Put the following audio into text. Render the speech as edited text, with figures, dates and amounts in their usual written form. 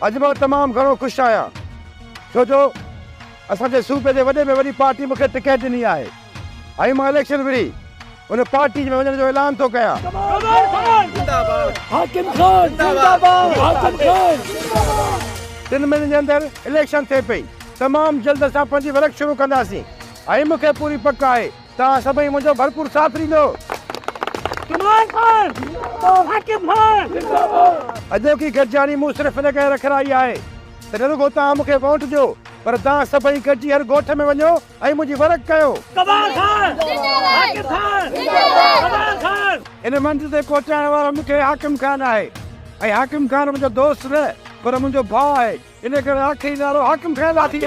अॼु मां तमामु घणो ख़ुशि आहियां छो जो असांजे सूबे जे वॾे में वॾी पार्टी मूंखे टिकट ॾिनी आहे ऐं मां इलेक्शन विड़ी उन पार्टी में वञण जो ऐलान थो कयां। हाकिम खान जिंदाबाद, हाकिम खान 3 महीननि जे अंदरि इलेक्शन थिए पई। तमामु जल्द असां पंहिंजी वर्क शुरू कंदासीं ऐं मूंखे पूरी पक आहे तव्हां सभई मुंहिंजो भरपूर साथ ॾींदो। अॼोकी गॾिजाणी मूं सिर्फ़ु हिन करे रखाई आहे त न रुॻो तव्हां मूंखे वोट ॾियो पर तव्हां सभई गॾिजी हर ॻोठ में वञो ऐं मुंहिंजी वर्क कयो। इन मंच ते पहुचाइण वारो मूंखे हाकिम खान आहे ऐं हाकिम खान मुंहिंजो दोस्त न पर मुंहिंजो भाउ आहे इन करे आख़िरी नालो हाकिम खान आहे।